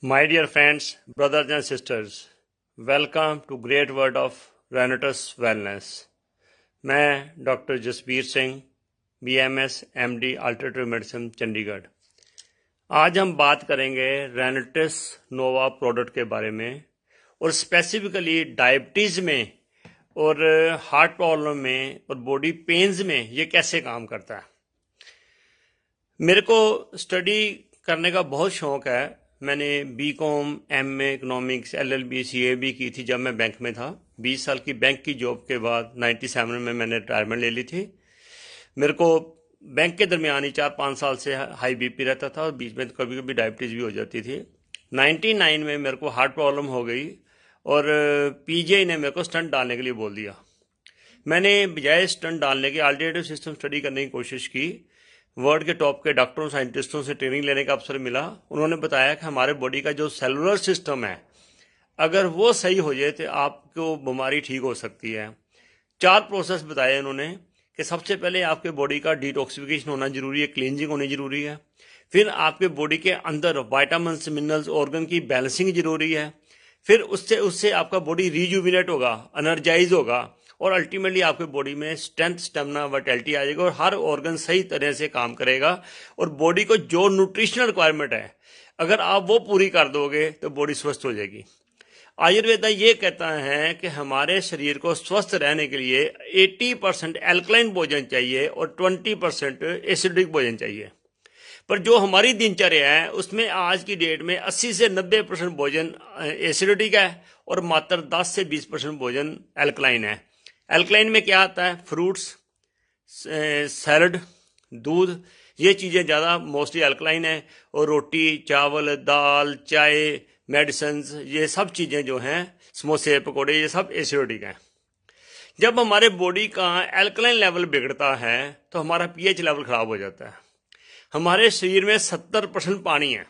My dear friends, brothers and sisters, welcome to Great World of Renotus Wellness. मैं doctor Jasbir Singh, BMS MD alternative medicine Chandigarh. आज हम बात करेंगे रेनेटिस नोवा product के बारे में और स्पेसिफिकली डायबिटीज़ में और हार्ट प्रॉब्लम में और बॉडी पेन्स में ये कैसे काम करता है। मेरे को स्टडी करने का बहुत शौक है। मैंने BCom, MA economics, LLB, CAB की थी जब मैं बैंक में था। 20 साल की बैंक की जॉब के बाद 97 में मैंने रिटायरमेंट ले ली थी। मेरे को बैंक के दरमियान ही 4-5 साल से हाई BP रहता था और बीच में कभी कभी डायबिटीज़ भी हो जाती थी। 99 में मेरे को हार्ट प्रॉब्लम हो गई और PGI ने मेरे को स्टंट डालने के लिए बोल दिया। मैंने बजाय स्टंट डालने के अल्टरनेटिव सिस्टम स्टडी करने की कोशिश की। वर्ल्ड के टॉप के डॉक्टरों साइंटिस्टों से ट्रेनिंग लेने का अवसर मिला। उन्होंने बताया कि हमारे बॉडी का जो सेलुलर सिस्टम है, अगर वो सही हो जाए तो आपको बीमारी ठीक हो सकती है। 4 प्रोसेस बताए उन्होंने कि सबसे पहले आपके बॉडी का डिटॉक्सिफिकेशन होना जरूरी है, क्लींजिंग होनी जरूरी है। फिर आपके बॉडी के अंदर वाइटामिन्स, मिनरल्स, ऑर्गन की बैलेंसिंग जरूरी है। फिर उससे उससे आपका बॉडी रिजुविनेट होगा, एनर्जाइज होगा और अल्टीमेटली आपके बॉडी में स्ट्रेंथ, स्टेमिना, वाइटैलिटी आ जाएगा और हर ऑर्गन सही तरह से काम करेगा। और बॉडी को जो न्यूट्रिशनल रिक्वायरमेंट है, अगर आप वो पूरी कर दोगे तो बॉडी स्वस्थ हो जाएगी। आयुर्वेदा ये कहता है कि हमारे शरीर को स्वस्थ रहने के लिए 80% एल्कलाइन भोजन चाहिए और 20% एसिडिक भोजन चाहिए। पर जो हमारी दिनचर्या है उसमें आज की डेट में 80 से 90% भोजन एसिडिक है और मात्र 10 से 20% भोजन एल्कलाइन है। एल्कलाइन में क्या आता है? फ्रूट्स, सैलड, दूध, ये चीज़ें ज़्यादा मोस्टली एल्कलाइन है। और रोटी, चावल, दाल, चाय, मेडिसिन, ये सब चीज़ें जो हैं, समोसे, पकोड़े, ये सब एसिडिक हैं। जब हमारे बॉडी का एल्कलाइन लेवल बिगड़ता है तो हमारा pH लेवल ख़राब हो जाता है। हमारे शरीर में 70% पानी है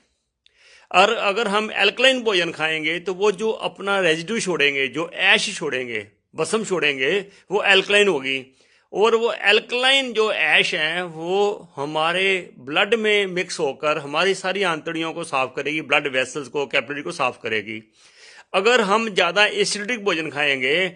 और अगर हम एल्कलाइन भोजन खाएंगे तो वो जो अपना रेजिड्यू छोड़ेंगे, जो ऐश छोड़ेंगे, भस्म छोड़ेंगे, वो एल्कलाइन होगी। और वो एल्कलाइन जो ऐश है वो हमारे ब्लड में मिक्स होकर हमारी सारी आंतड़ियों को साफ करेगी, ब्लड वेसल्स को, कैपिलरी को साफ करेगी। अगर हम ज़्यादा एसिडिक भोजन खाएंगे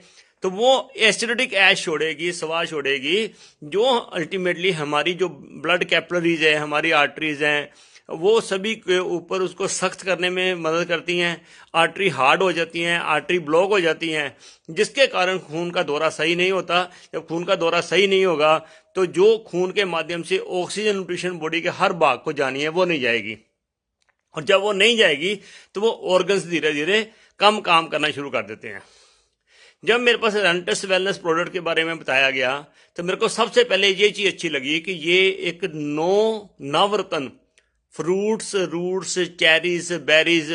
तो वो एसिडिक ऐश छोड़ेगी, स्वाद छोड़ेगी, जो अल्टीमेटली हमारी जो ब्लड कैपिलरीज है, हमारी आर्टरीज हैं, वो सभी के ऊपर उसको सख्त करने में मदद करती हैं। आर्टरी हार्ड हो जाती हैं, आर्टरी ब्लॉक हो जाती हैं, जिसके कारण खून का दौरा सही नहीं होता। जब खून का दौरा सही नहीं होगा तो जो खून के माध्यम से ऑक्सीजन न्यूट्रिशन बॉडी के हर भाग को जानी है वो नहीं जाएगी, और जब वो नहीं जाएगी तो वो ऑर्गन्स धीरे धीरे कम काम करना शुरू कर देते हैं। जब मेरे पास रेनेटिस वेलनेस प्रोडक्ट के बारे में बताया गया तो मेरे को सबसे पहले ये चीज़ अच्छी लगी कि ये एक नवरत्न fruits, roots, cherries, berries,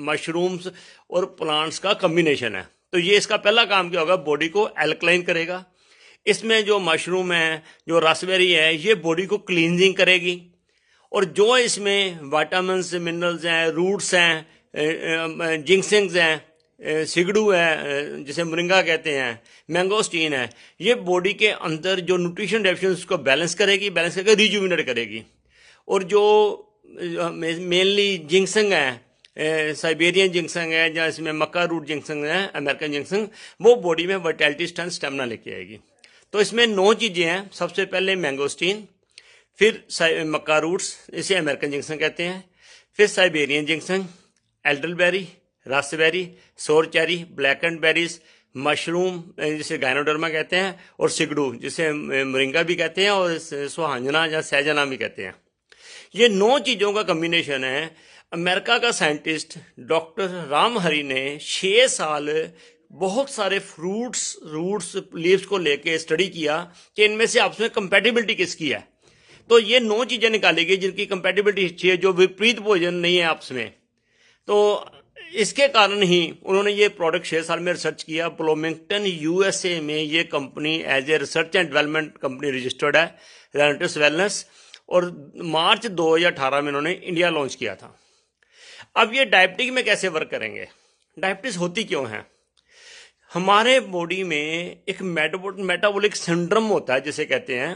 mushrooms और प्लांट्स का कम्बिनेशन है। तो ये इसका पहला काम क्या होगा? बॉडी को एल्कलाइन करेगा। इसमें जो मशरूम है, जो रास्पबेरी है, ये बॉडी को क्लींजिंग करेगी। और जो इसमें विटामिन्स, मिनरल्स हैं, रूट्स हैं, जिंक्सिंग्स हैं, सिगड़ू है जिसे मोरिंगा कहते हैं, मैंगोस्टीन है, ये बॉडी के अंदर जो न्यूट्रिशन डेफिशिएंसी को बैलेंस बैलेंस करके रिजुविनेट करेगी। और जो मेनली जिंक्सिंग है, साइबेरियन जिंक्सिंग है, या इसमें मक्का रूट जिंक्सिंग है, अमेरिकन जिंक्सिंग, वो बॉडी में वाइटैलिटी, स्ट्रेंथ, स्टेमिना लेके आएगी। तो इसमें 9 चीज़ें हैं। सबसे पहले मैंगोस्टीन, फिर मक्का रूट्स, इसे अमेरिकन जिंक्सिंग कहते हैं, फिर साइबेरियन जिंक्सिंग, एल्डरबेरी, रास्पबेरी, सोर cherry, black and berries, mushroom जिसे गायनोडर्मा कहते हैं, और सिगड़ू जिसे मोरिंगा भी कहते हैं और सुहांजना या सहजना भी कहते हैं। ये 9 चीज़ों का कम्बिनेशन है। अमेरिका का साइंटिस्ट डॉक्टर राम हरी ने 6 साल बहुत सारे फ्रूट्स, रूट्स, लीव्स को लेके स्टडी किया कि इनमें से आपस में कंपैटिबिलिटी किसकी है। तो ये 9 चीज़ें निकाली गई जिनकी कंपैटिबिलिटी अच्छी है, जो विपरीत भोजन नहीं है आपस में। तो इसके कारण ही उन्होंने ये प्रोडक्ट 6 साल में रिसर्च किया। ब्लूमिंगटन USA में ये company as a research and development company registered है, रेनेटिस वेलनेस, और मार्च 2018 में उन्होंने इंडिया लॉन्च किया था। अब ये डायबिटीज में कैसे वर्क करेंगे? डायबिटीज होती क्यों है? हमारे बॉडी में एक मेटाबॉलिक सिंड्रोम होता है जिसे कहते हैं।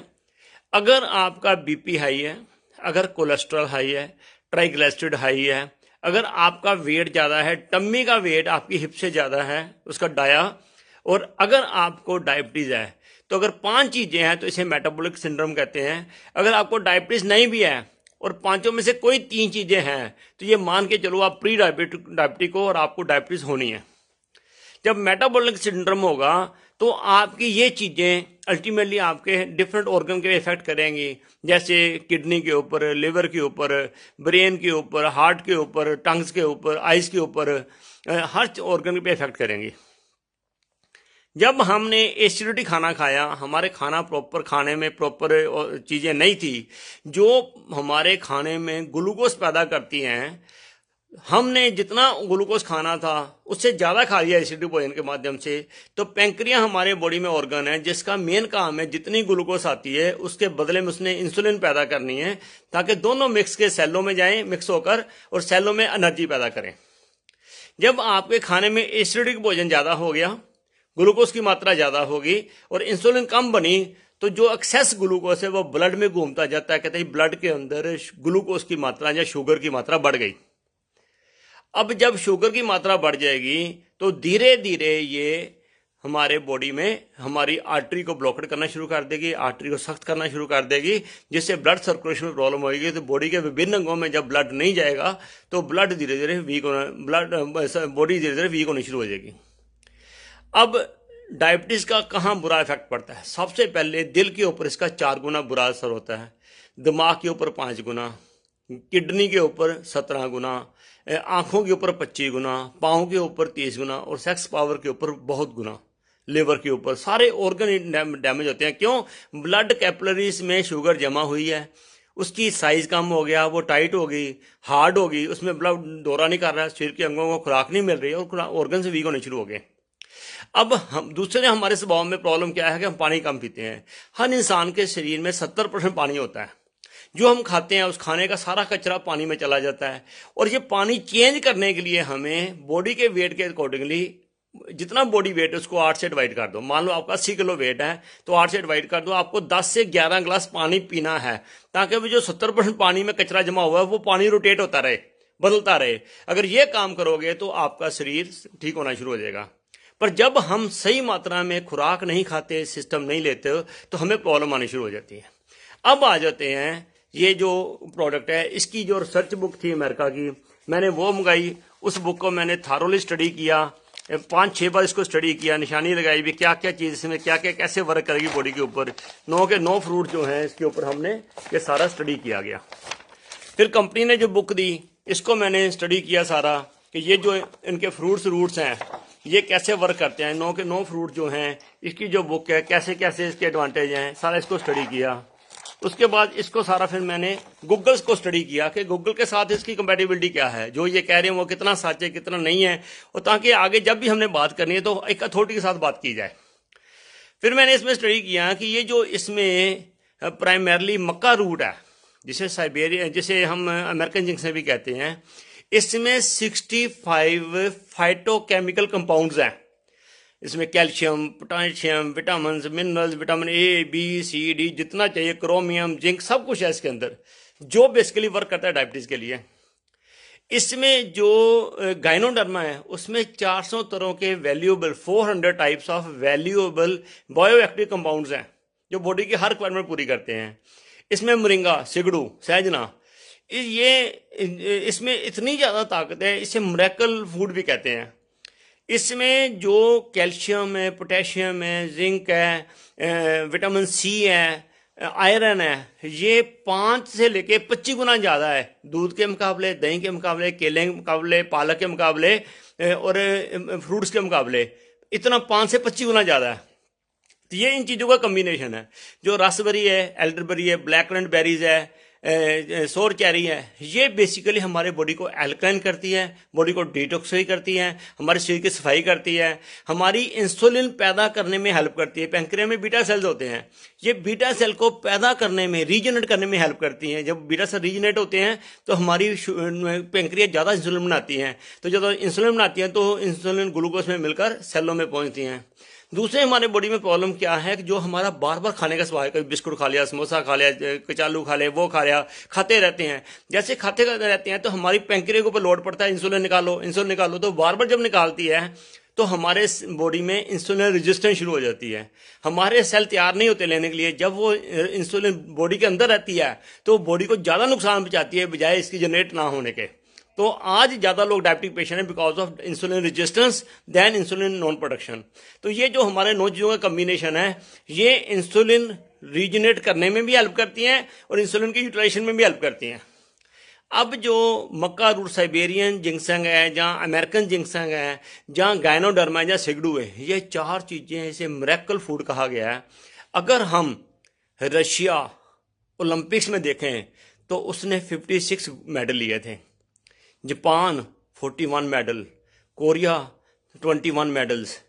अगर आपका BP हाई है, अगर कोलेस्ट्रॉल हाई है, ट्राइग्लिसराइड हाई है, अगर आपका वेट ज़्यादा है, टम्मी का वेट आपकी हिप से ज़्यादा है, उसका डाया, और अगर आपको डायबिटीज़ है, तो अगर 5 चीज़ें हैं तो इसे मेटाबॉलिक सिंड्रोम कहते हैं। अगर आपको डायबिटीज़ नहीं भी है और 5 में से कोई 3 चीज़ें हैं, तो ये मान के चलो आप प्री डायबिटिक हो और आपको डायबिटीज़ होनी है। जब मेटाबॉलिक सिंड्रोम होगा तो आपकी ये चीज़ें अल्टीमेटली आपके डिफरेंट ऑर्गन के इफेक्ट करेंगी, जैसे किडनी के ऊपर, लिवर के ऊपर, ब्रेन के ऊपर, हार्ट के ऊपर, टंग्स के ऊपर, आइज़ के ऊपर, हर ऑर्गन पे इफेक्ट करेंगी। जब हमने एसिडिटी खाना खाया, हमारे खाना प्रॉपर, खाने में प्रॉपर चीज़ें नहीं थी जो हमारे खाने में ग्लूकोज पैदा करती हैं, हमने जितना ग्लूकोज खाना था उससे ज़्यादा खा लिया एसिडिक भोजन के माध्यम से, तो पैंक्रिया हमारे बॉडी में ऑर्गन है जिसका मेन काम है जितनी ग्लूकोज आती है उसके बदले में उसने इंसुलिन पैदा करनी है, ताकि दोनों मिक्स के सेलों में जाएं, मिक्स होकर, और सेलों में एनर्जी पैदा करें। जब आपके खाने में एसिडिक भोजन ज़्यादा हो गया, ग्लूकोज की मात्रा ज़्यादा होगी और इंसुलिन कम बनी, तो जो एक्सेस ग्लूकोज है वो ब्लड में घूमता जाता है। कहते हैं ब्लड के अंदर ग्लूकोज की मात्रा या शुगर की मात्रा बढ़ गई। अब जब शुगर की मात्रा बढ़ जाएगी तो धीरे धीरे ये हमारे बॉडी में हमारी आर्टरी को ब्लॉकेट करना शुरू कर देगी, आर्टरी को सख्त करना शुरू कर देगी, जिससे ब्लड सर्कुलेशन में प्रॉब्लम होगी। तो बॉडी के विभिन्न अंगों में जब ब्लड नहीं जाएगा तो ब्लड धीरे धीरे वीक होना, बॉडी धीरे धीरे वीक होनी शुरू हो जाएगी। अब डायबिटीज़ का कहाँ बुरा इफेक्ट पड़ता है? सबसे पहले दिल के ऊपर इसका 4 गुना बुरा असर होता है, दिमाग के ऊपर 5 गुना, किडनी के ऊपर 17 गुना, आंखों के ऊपर 25 गुना, पाँव के ऊपर 30 गुना, और सेक्स पावर के ऊपर बहुत गुना, लिवर के ऊपर, सारे ऑर्गन डैमेज होते हैं। क्यों? ब्लड कैपिलरीज में शुगर जमा हुई है, उसकी साइज कम हो गया, वो टाइट हो गई, हार्ड हो गई, उसमें ब्लड दौरा नहीं कर रहा है, शरीर के अंगों को खुराक नहीं मिल रही है और ऑर्गन से वीक होने शुरू हो गए। अब हम दूसरे हमारे स्वभाव में प्रॉब्लम क्या है कि हम पानी कम पीते हैं। हर इंसान के शरीर में 70% पानी होता है। जो हम खाते हैं उस खाने का सारा कचरा पानी में चला जाता है, और ये पानी चेंज करने के लिए हमें बॉडी के वेट के अकॉर्डिंगली, जितना बॉडी वेट है उसको 8 से डिवाइड कर दो। मान लो आपका 80 किलो वेट है तो 8 से डिवाइड कर दो, आपको 10 से 11 गिलास पानी पीना है, ताकि वो जो 70% पानी में कचरा जमा हुआ है वो पानी रोटेट होता रहे, बदलता रहे। अगर ये काम करोगे तो आपका शरीर ठीक होना शुरू हो जाएगा। पर जब हम सही मात्रा में खुराक नहीं खाते, सिस्टम नहीं लेते, तो हमें प्रॉब्लम आनी शुरू हो जाती है। अब आ जाते हैं, ये जो प्रोडक्ट है इसकी जो रिसर्च बुक थी अमेरिका की, मैंने वो मंगाई। उस बुक को मैंने थारोली स्टडी किया, 5-6 बार इसको स्टडी किया, निशानी लगाई भी क्या क्या चीज़ इसमें क्या क्या कैसे वर्क करेगी बॉडी के ऊपर। 9 के 9 फ्रूट जो हैं इसके ऊपर हमने ये सारा स्टडी किया गया। फिर कंपनी ने जो बुक दी इसको मैंने स्टडी किया सारा, कि ये जो इनके रूट्स हैं ये कैसे वर्क करते हैं। 9 के 9 फ्रूट जो हैं, इसकी जो बुक है कैसे कैसे इसके एडवांटेज हैं, सारा इसको स्टडी किया। उसके बाद इसको सारा फिर मैंने गूगल को स्टडी किया कि गूगल के साथ इसकी कंपैटिबिलिटी क्या है, जो ये कह रहे हैं वो कितना सच है कितना नहीं है, और ताकि आगे जब भी हमने बात करनी है तो एक अथॉरिटी के साथ बात की जाए। फिर मैंने इसमें स्टडी किया कि ये जो इसमें प्राइमरली मक्का रूट है, जिसे साइबेरिया, जिसे हम अमेरिकन जिंक से भी कहते हैं, इसमें 65 फाइटोकेमिकल कंपाउंड्स हैं। इसमें calcium, potassium, vitamin, minerals, vitamin A, B, C, D, जितना चाहिए, क्रोमियम, जिंक, सब कुछ है इसके अंदर, जो बेसिकली वर्क करता है डायबिटीज़ के लिए। इसमें जो गाइनोडर्मा है उसमें 400 तरह के valuable, 400 types of valuable bioactive compounds हैं जो बॉडी की हर रिक्वायरमेंट पूरी करते हैं। इसमें मोरिंगा, सिगड़ू, सहजना, ये इसमें इतनी ज़्यादा ताकत है, इसे मिरेकल फूड भी कहते हैं। इसमें जो कैल्शियम है, पोटेशियम है, जिंक है, विटामिन सी है, आयरन है, ये 5 से लेके 25 गुना ज़्यादा है दूध के मुकाबले, दही के मुकाबले, केले के मुकाबले, पालक के मुकाबले और फ्रूट्स के मुकाबले। इतना 5 से 25 गुना ज़्यादा है। तो ये इन चीज़ों का कम्बिनेशन है। जो रासबेरी है, एल्डरबेरी है, ब्लैक करंट बेरीज है, सोर चेरी है, ये बेसिकली हमारे बॉडी को एल्कलाइन करती है, बॉडी को डिटॉक्सिफाई करती है, हमारे शरीर की सफाई करती है, हमारी इंसुलिन पैदा करने में हेल्प करती है। पैंक्रिया में बीटा सेल्स होते हैं, ये बीटा सेल को पैदा करने में, रीजनरेट करने में हेल्प करती हैं। जब बीटा सेल रीजनरेट होते हैं तो हमारी पैंक्रिया ज़्यादा इंसुलिन बनाती हैं, तो जब इंसुलिन बनाती हैं तो इंसुलिन ग्लूकोज में मिलकर सेलों में पहुँचती हैं। दूसरे हमारे बॉडी में प्रॉब्लम क्या है कि जो हमारा बार बार खाने का स्वभाव है, कभी बिस्कुट खा लिया, समोसा खा लिया, कचालू खा लिया, वो खा लिया, खाते रहते हैं। जैसे खाते रहते हैं तो हमारी पैंक्रियाज के ऊपर लोड पड़ता है, इंसुलिन निकालो, तो बार बार जब निकालती है तो हमारे बॉडी में इंसुलिन रेजिस्टेंस शुरू हो जाती है। हमारे सेल तैयार नहीं होते लेने के लिए। जब वो इंसुलिन बॉडी के अंदर रहती है तो बॉडी को ज़्यादा नुकसान पहुंचाती है बजाय इसकी जनरेट ना होने के। तो आज ज़्यादा लोग डायबिटिक पेशेंट हैं because of insulin resistance then insulin non production. तो ये जो हमारे 9 चीज़ों का कम्बिनेशन है, ये इंसुलिन रीजनरेट करने में भी हेल्प करती हैं और इंसुलिन की यूटिलाइजेशन में भी हेल्प करती हैं। अब जो मक्का रूट साइबेरियन जिंक्संग है, जहाँ अमेरिकन जिंक्संग है, जहाँ गायनोडर्मा है, जहाँ सिगडू है, ये 4 चीज़ें इसे मिरेकल फूड कहा गया है। अगर हम रशिया ओलंपिक्स में देखें तो उसने 56 मेडल लिए थे, जापान 41 मेडल, कोरिया 21 मेडल्स।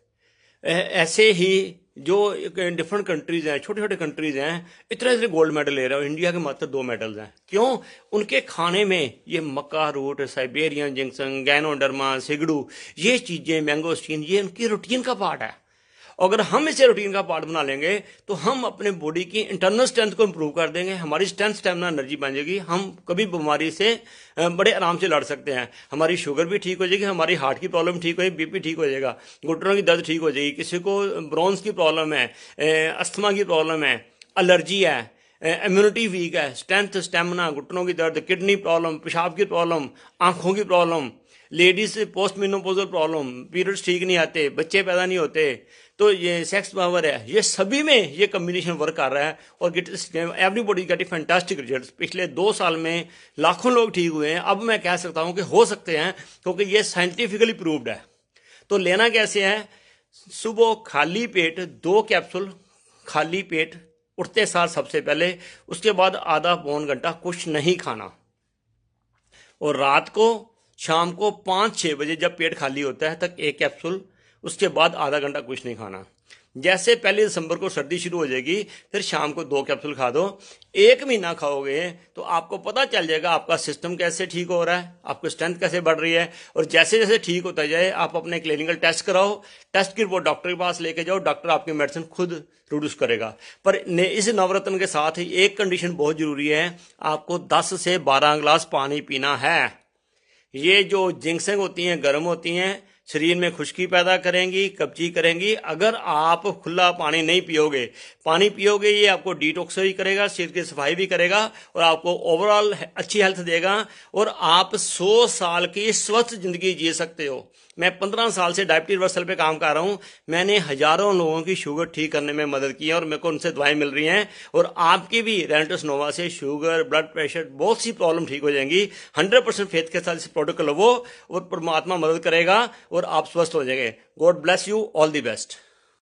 ऐसे ही जो डिफरेंट कंट्रीज हैं, छोटे छोटे कंट्रीज हैं, इतने गोल्ड मेडल ले रहे हो। इंडिया के मात्र 2 मेडल्स हैं। क्यों? उनके खाने में ये मक्का रूट, साइबेरियन जिंक्सन, गैनोडर्मा, सिगडू, ये चीज़ें, मैंगोस्टीन, ये उनकी रूटीन का पार्ट है। अगर हम इसे रूटीन का पार्ट बना लेंगे तो हम अपने बॉडी की इंटरनल स्ट्रेंथ को इंप्रूव कर देंगे। हमारी स्ट्रेंथ, स्टेमिना, एनर्जी बन जाएगी। हम कभी बीमारी से बड़े आराम से लड़ सकते हैं। हमारी शुगर भी ठीक हो जाएगी, हमारी हार्ट की प्रॉब्लम ठीक हो जाएगी, बीपी ठीक हो जाएगा, घुटनों की दर्द ठीक हो जाएगी। किसी को ब्रोन्स की प्रॉब्लम है, अस्थमा की प्रॉब्लम है, एलर्जी है, इम्यूनिटी वीक है, स्ट्रेंथ, स्टेमिना, घुटनों की दर्द, किडनी प्रॉब्लम, पेशाब की प्रॉब्लम, आंखों की problem, ladies post menopausal problem, periods ठीक नहीं आते, बच्चे पैदा नहीं होते, तो ये सेक्स पावर है, ये सभी में ये कम्बिनेशन वर्क कर रहा है और एवरीबॉडी गेट फैंटास्टिक रिजल्ट्स। पिछले 2 साल में लाखों लोग ठीक हुए हैं। अब मैं कह सकता हूं कि हो सकते हैं, क्योंकि ये साइंटिफिकली प्रूव्ड है। तो लेना कैसे है? सुबह खाली पेट 2 कैप्सूल, खाली पेट उठते साथ सबसे पहले, उसके बाद आधा पौन घंटा कुछ नहीं खाना, और रात को शाम को 5-6 बजे जब पेट खाली होता है तक 1 कैप्सूल, उसके बाद आधा घंटा कुछ नहीं खाना। जैसे 1 दिसंबर को सर्दी शुरू हो जाएगी, फिर शाम को 2 कैप्सूल खा दो। 1 महीना खाओगे तो आपको पता चल जाएगा आपका सिस्टम कैसे ठीक हो रहा है, आपकी स्ट्रेंथ कैसे बढ़ रही है। और जैसे जैसे ठीक होता जाए आप अपने क्लिनिकल टेस्ट कराओ, टेस्ट की रिपोर्ट डॉक्टर के पास लेके जाओ, डॉक्टर आपकी मेडिसिन खुद प्रोड्यूस करेगा। पर इस नवरत्न के साथ एक कंडीशन बहुत जरूरी है, आपको 10 से 12 गिलास पानी पीना है। ये जो जिंक्सें होती हैं, गर्म होती हैं, शरीर में खुश्की पैदा करेंगी, कब्जी करेंगी। अगर आप खुला पानी नहीं पियोगे, ये आपको डिटॉक्स भी करेगा, शरीर की सफाई भी करेगा और आपको ओवरऑल अच्छी हेल्थ देगा और आप 100 साल की स्वस्थ जिंदगी जी सकते हो। मैं 15 साल से डायबिटीज रिवर्सल पे काम कर रहा हूं। मैंने हजारों लोगों की शुगर ठीक करने में मदद की है और मेरे को उनसे दवाएं मिल रही हैं। और आपकी भी रेनेटस नोवा से शुगर, ब्लड प्रेशर, बहुत सी प्रॉब्लम ठीक हो जाएंगी। 100% फेथ के साथ इस प्रोडक्ट को लो और परमात्मा मदद करेगा और आप स्वस्थ हो जाएंगे। God bless you, all the best.